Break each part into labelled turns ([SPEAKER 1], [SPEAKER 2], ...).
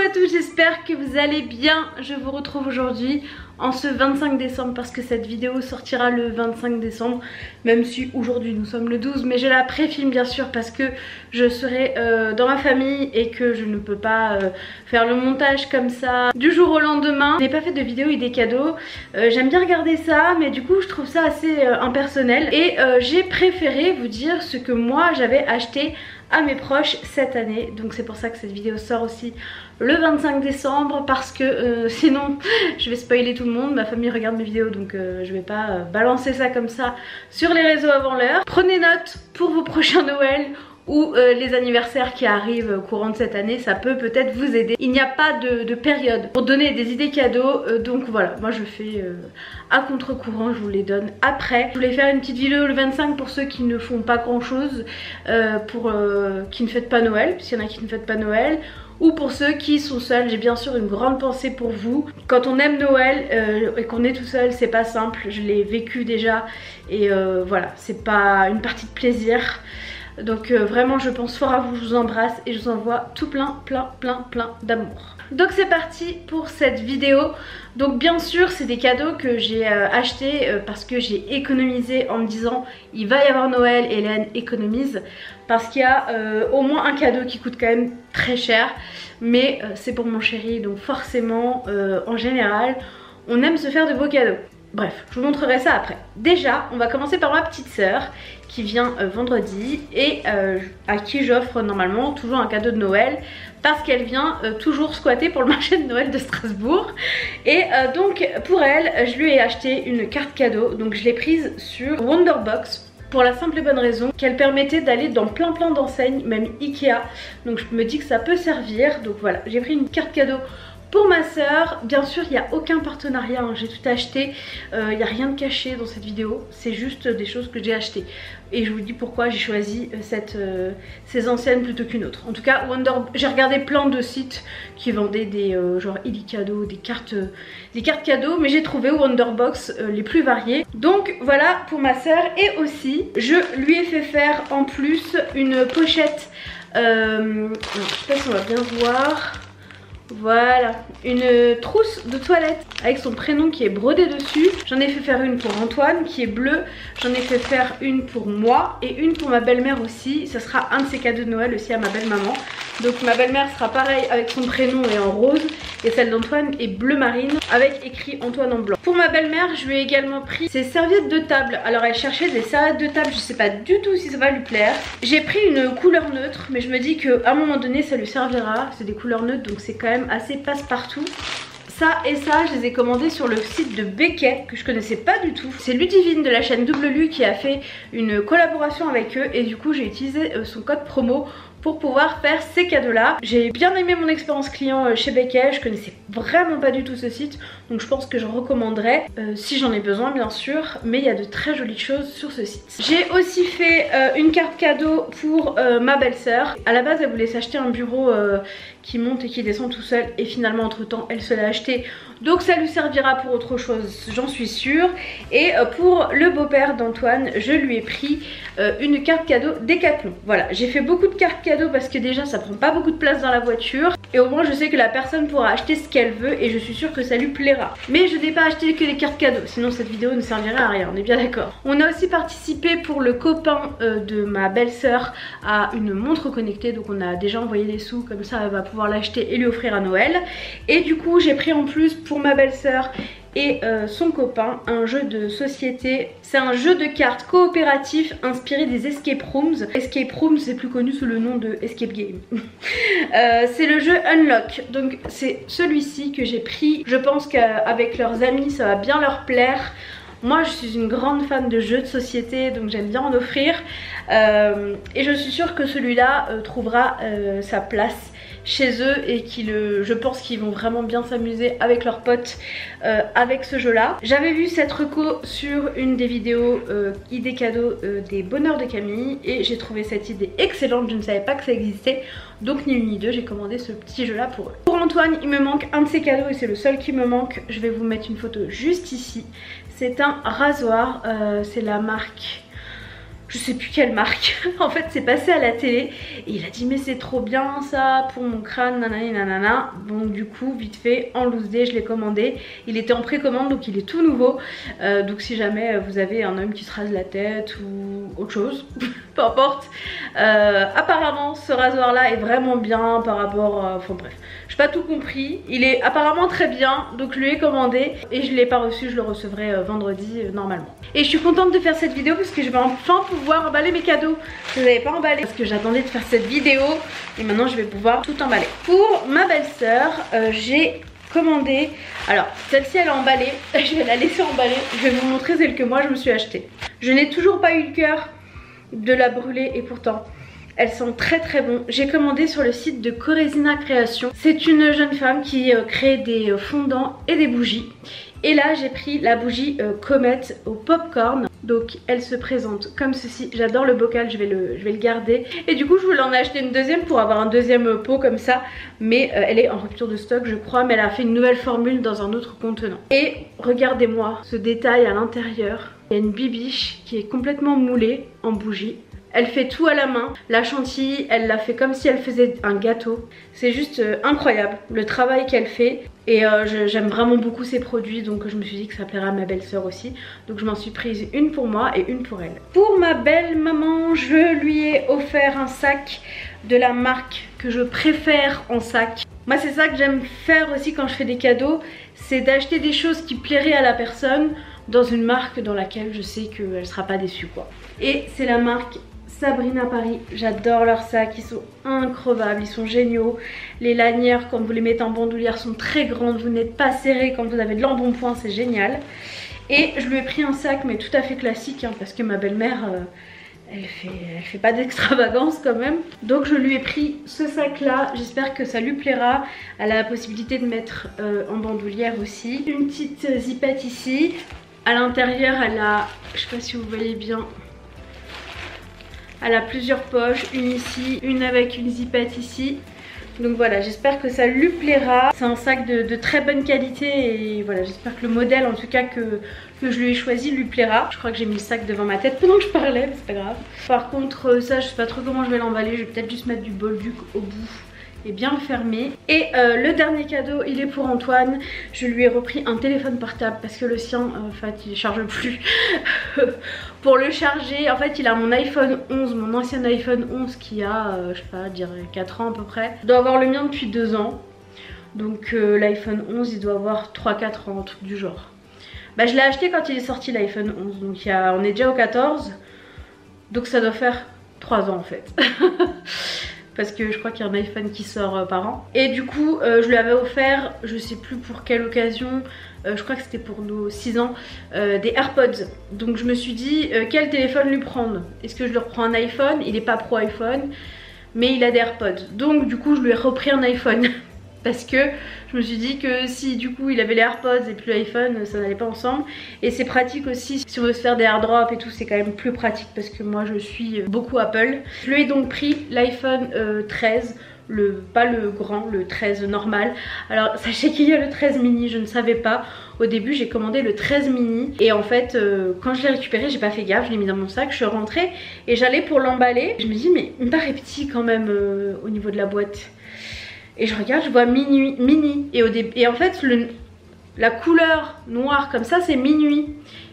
[SPEAKER 1] à tous, j'espère que vous allez bien. Je vous retrouve aujourd'hui en ce 25 décembre parce que cette vidéo sortira le 25 décembre, même si aujourd'hui nous sommes le 12, mais je la pré-filme bien sûr parce que je serai dans ma famille et que je ne peux pas faire le montage comme ça du jour au lendemain. Je n'ai pas fait de vidéo et des cadeaux, j'aime bien regarder ça, mais du coup je trouve ça assez impersonnel et j'ai préféré vous dire ce que moi j'avais acheté à mes proches cette année. Donc c'est pour ça que cette vidéo sort aussi le 25 décembre parce que sinon je vais spoiler tout le monde. Ma famille regarde mes vidéos donc je vais pas balancer ça comme ça sur les réseaux avant l'heure. Prenez note pour vos prochains Noël ou les anniversaires qui arrivent courant de cette année, ça peut peut-être vous aider. Il n'y a pas de période pour donner des idées cadeaux, donc voilà, moi je fais à contre-courant, je vous les donne après. Je voulais faire une petite vidéo le 25 pour ceux qui ne font pas grand chose, qui ne fêtent pas Noël, puisqu'il y en a qui ne fêtent pas Noël, ou pour ceux qui sont seuls. J'ai bien sûr une grande pensée pour vous. Quand on aime Noël et qu'on est tout seul, c'est pas simple, je l'ai vécu déjà et voilà, c'est pas une partie de plaisir. Donc vraiment je pense fort à vous, je vous embrasse et je vous envoie tout plein d'amour. Donc c'est parti pour cette vidéo. Donc bien sûr c'est des cadeaux que j'ai achetés parce que j'ai économisé en me disant il va y avoir Noël, Hélène économise. Parce qu'il y a au moins un cadeau qui coûte quand même très cher. Mais c'est pour mon chéri, donc forcément en général on aime se faire de beaux cadeaux. Bref, je vous montrerai ça après. Déjà, on va commencer par ma petite sœur qui vient vendredi et à qui j'offre normalement toujours un cadeau de Noël parce qu'elle vient toujours squatter pour le marché de Noël de Strasbourg. Et donc pour elle, je lui ai acheté une carte cadeau. Donc je l'ai prise sur Wonderbox pour la simple et bonne raison qu'elle permettait d'aller dans plein d'enseignes, même Ikea. Donc je me dis que ça peut servir. Donc voilà, j'ai pris une carte cadeau pour ma soeur. Bien sûr il n'y a aucun partenariat, hein. J'ai tout acheté, il n'y a rien de caché dans cette vidéo, c'est juste des choses que j'ai achetées. Et je vous dis pourquoi j'ai choisi ces enseignes plutôt qu'une autre. En tout cas j'ai regardé plein de sites qui vendaient des genre Illicadeau, des cartes cadeaux, mais j'ai trouvé Wonderbox les plus variées. Donc voilà pour ma soeur. Et aussi je lui ai fait faire en plus une pochette, alors, je sais pas si on va bien voir. Voilà, une trousse de toilette avec son prénom qui est brodé dessus. J'en ai fait faire une pour Antoine qui est bleue. J'en ai fait faire une pour moi et une pour ma belle-mère aussi. Ça sera un de ses cadeaux de Noël aussi à ma belle-maman. Donc ma belle-mère sera pareil avec son prénom et en rose. Et celle d'Antoine est bleu marine avec écrit Antoine en blanc. Pour ma belle-mère, je lui ai également pris ses serviettes de table. Alors elle cherchait des serviettes de table, je sais pas du tout si ça va lui plaire. J'ai pris une couleur neutre, mais je me dis qu'à un moment donné ça lui servira. C'est des couleurs neutres donc c'est quand même assez passe-partout. Ça et ça, je les ai commandés sur le site de Becquet que je connaissais pas du tout. C'est Ludivine de la chaîne Double Lu qui a fait une collaboration avec eux et du coup j'ai utilisé son code promo pour pouvoir faire ces cadeaux là. J'ai bien aimé mon expérience client chez Becquet, je connaissais vraiment pas du tout ce site donc je pense que je recommanderais si j'en ai besoin bien sûr, mais il y a de très jolies choses sur ce site. J'ai aussi fait une carte cadeau pour ma belle-sœur. À la base elle voulait s'acheter un bureau qui monte et qui descend tout seul et finalement entre temps elle se l'a acheté, donc ça lui servira pour autre chose j'en suis sûre. Et pour le beau-père d'Antoine je lui ai pris une carte cadeau Decathlon. Voilà, j'ai fait beaucoup de cartes cadeaux parce que déjà ça prend pas beaucoup de place dans la voiture et au moins je sais que la personne pourra acheter ce qu'elle veut et je suis sûre que ça lui plaira. Mais je n'ai pas acheté que des cartes cadeaux, sinon cette vidéo ne servirait à rien, on est bien d'accord. On a aussi participé pour le copain de ma belle-sœur à une montre connectée, donc on a déjà envoyé des sous, comme ça elle va pouvoir l'acheter et lui offrir à Noël. Et du coup j'ai pris en plus pour ma belle-sœur et son copain un jeu de société. C'est un jeu de cartes coopératif inspiré des escape rooms. Escape rooms c'est plus connu sous le nom de escape game. C'est le jeu Unlock, donc c'est celui-ci que j'ai pris. Je pense qu'avec leurs amis ça va bien leur plaire. Moi je suis une grande fan de jeux de société donc j'aime bien en offrir et je suis sûre que celui-là trouvera sa place chez eux et je pense qu'ils vont vraiment bien s'amuser avec leurs potes avec ce jeu là. J'avais vu cette reco sur une des vidéos idées cadeaux des bonheurs de Camille et j'ai trouvé cette idée excellente, je ne savais pas que ça existait, donc ni une ni deux j'ai commandé ce petit jeu là pour eux. Pour Antoine il me manque un de ses cadeaux et c'est le seul qui me manque, je vais vous mettre une photo juste ici. C'est un rasoir, c'est la marque je sais plus quelle marque. En fait c'est passé à la télé et il a dit mais c'est trop bien ça pour mon crâne, nanani nanana. Donc du coup vite fait en loose day je l'ai commandé. Il était en précommande donc il est tout nouveau. Donc si jamais vous avez un homme qui se rase la tête ou autre chose, peu importe. Apparemment ce rasoir là est vraiment bien par rapport, enfin bref, j'ai pas tout compris. Il est apparemment très bien donc je lui ai commandé et je l'ai pas reçu, je le recevrai vendredi normalement. Et je suis contente de faire cette vidéo parce que je vais enfin pouvoir emballer mes cadeaux que je n'avais pas emballé parce que j'attendais de faire cette vidéo et maintenant je vais pouvoir tout emballer. Pour ma belle-sœur j'ai commandé, alors celle-ci elle est emballée, je vais la laisser emballer, je vais vous montrer celle que moi je me suis achetée. Je n'ai toujours pas eu le cœur de la brûler et pourtant elles sont très très bon. J'ai commandé sur le site de Coresina Création. C'est une jeune femme qui crée des fondants et des bougies. Et là j'ai pris la bougie Comet au popcorn. Donc elle se présente comme ceci. J'adore le bocal, je vais le garder. Et du coup je voulais en acheter une deuxième pour avoir un deuxième pot comme ça. Mais elle est en rupture de stock je crois. Mais elle a fait une nouvelle formule dans un autre contenant. Et regardez-moi ce détail à l'intérieur. Il y a une bibiche qui est complètement moulée en bougie. Elle fait tout à la main, la chantilly elle l'a fait comme si elle faisait un gâteau. C'est juste incroyable le travail qu'elle fait. Et j'aime vraiment beaucoup ses produits donc je me suis dit que ça plairait à ma belle-sœur aussi. Donc je m'en suis prise une pour moi et une pour elle. Pour ma belle maman je lui ai offert un sac de la marque que je préfère en sac. Moi c'est ça que j'aime faire aussi quand je fais des cadeaux. C'est d'acheter des choses qui plairaient à la personne dans une marque dans laquelle je sais qu'elle sera pas déçue quoi. Et c'est la marque Sabrina Paris, j'adore leurs sacs, ils sont increvables, ils sont géniaux. Les lanières quand vous les mettez en bandoulière sont très grandes, vous n'êtes pas serré quand vous avez de l'embonpoint, c'est génial. Et je lui ai pris un sac mais tout à fait classique hein, parce que ma belle-mère elle fait pas d'extravagance quand même. Donc je lui ai pris ce sac là, j'espère que ça lui plaira. Elle a la possibilité de mettre en bandoulière aussi. Une petite zipette ici. À l'intérieur elle a, je sais pas si vous voyez bien, elle a plusieurs poches, une ici, une avec une zipette ici. Donc voilà, j'espère que ça lui plaira. C'est un sac de très bonne qualité et voilà, j'espère que le modèle en tout cas que je lui ai choisi lui plaira. Je crois que j'ai mis le sac devant ma tête pendant que je parlais, mais c'est pas grave. Par contre ça je sais pas trop comment je vais l'emballer, je vais peut-être juste mettre du bolduc au bout et bien le fermer. Et le dernier cadeau il est pour Antoine. Je lui ai repris un téléphone portable parce que le sien en fait il charge plus. Pour le charger en fait il a mon iPhone 11, mon ancien iPhone 11 qui a je sais pas dire 4 ans à peu près. Je dois avoir le mien depuis 2 ans. Donc l'iPhone 11 il doit avoir 3-4 ans, un truc du genre. Bah je l'ai acheté quand il est sorti l'iPhone 11 donc on est déjà au 14. Donc ça doit faire 3 ans en fait. Parce que je crois qu'il y a un iPhone qui sort par an. Et du coup je lui avais offert, je sais plus pour quelle occasion, je crois que c'était pour nos 6 ans, des AirPods. Donc je me suis dit quel téléphone lui prendre. Est-ce que je lui reprends un iPhone? Il n'est pas pro iPhone mais il a des AirPods. Donc du coup je lui ai repris un iPhone. Parce que je me suis dit que si du coup il avait les AirPods et puis l'iPhone ça n'allait pas ensemble. Et c'est pratique aussi si on veut se faire des airdrops et tout, c'est quand même plus pratique parce que moi je suis beaucoup Apple. Je lui ai donc pris l'iPhone 13, pas le grand, le 13 normal. Alors sachez qu'il y a le 13 mini, je ne savais pas. Au début j'ai commandé le 13 mini et en fait quand je l'ai récupéré j'ai pas fait gaffe, je l'ai mis dans mon sac, je suis rentrée et j'allais pour l'emballer. Je me dis mais il me paraît petit quand même au niveau de la boîte. Et je regarde, je vois mini. Et en fait, la couleur noire comme ça, c'est minuit.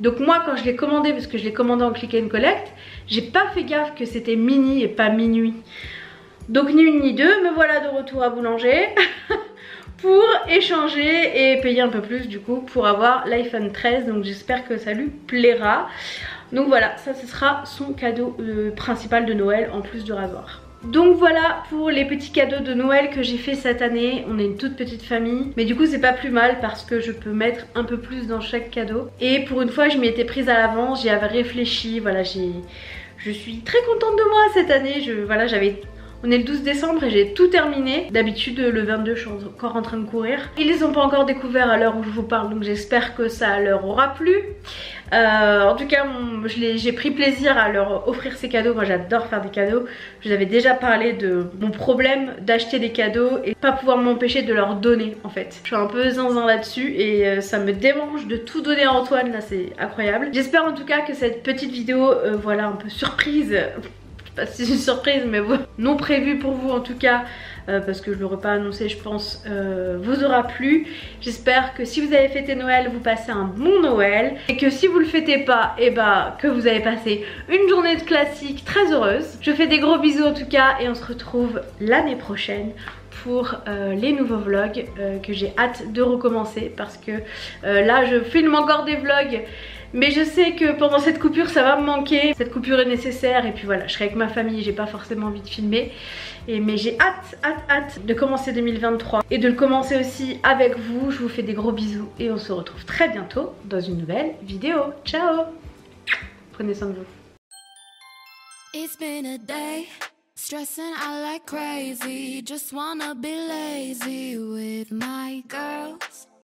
[SPEAKER 1] Donc moi, quand je l'ai commandé, parce que je l'ai commandé en click and collect, j'ai pas fait gaffe que c'était mini et pas minuit. Donc ni une ni deux, me voilà de retour à Boulanger pour échanger et payer un peu plus du coup pour avoir l'iPhone 13. Donc j'espère que ça lui plaira. Donc voilà, ça ce sera son cadeau principal de Noël en plus du rasoir. Donc voilà pour les petits cadeaux de Noël que j'ai fait cette année. On est une toute petite famille, mais du coup c'est pas plus mal parce que je peux mettre un peu plus dans chaque cadeau. Et pour une fois je m'y étais prise à l'avance, j'y avais réfléchi, voilà, je suis très contente de moi cette année. Voilà, j'avais On est le 12 décembre et j'ai tout terminé. D'habitude le 22 je suis encore en train de courir. Ils les ont pas encore découverts à l'heure où je vous parle, donc j'espère que ça leur aura plu. En tout cas j'ai pris plaisir à leur offrir ces cadeaux. Moi j'adore faire des cadeaux. Je vous avais déjà parlé de mon problème d'acheter des cadeaux et pas pouvoir m'empêcher de leur donner en fait. Je suis un peu zinzin là-dessus et ça me démange de tout donner à Antoine, là c'est incroyable. J'espère en tout cas que cette petite vidéo voilà un peu surprise, pas si c'est une surprise mais non prévue pour vous en tout cas, parce que je l'aurais pas annoncé je pense, vous aura plu. J'espère que si vous avez fêté Noël vous passez un bon Noël et que si vous le fêtez pas, et bah que vous avez passé une journée de classique très heureuse. Je fais des gros bisous en tout cas et on se retrouve l'année prochaine pour les nouveaux vlogs que j'ai hâte de recommencer, parce que là je filme encore des vlogs mais je sais que pendant cette coupure ça va me manquer. Cette coupure est nécessaire et puis voilà, je serai avec ma famille, j'ai pas forcément envie de filmer. Mais j'ai hâte de commencer 2023 et de le commencer aussi avec vous. Je vous fais des gros bisous et on se retrouve très bientôt dans une nouvelle vidéo. Ciao! Prenez soin de vous.
[SPEAKER 2] It's been a day, stressing out like crazy, just wanna be lazy with my girls.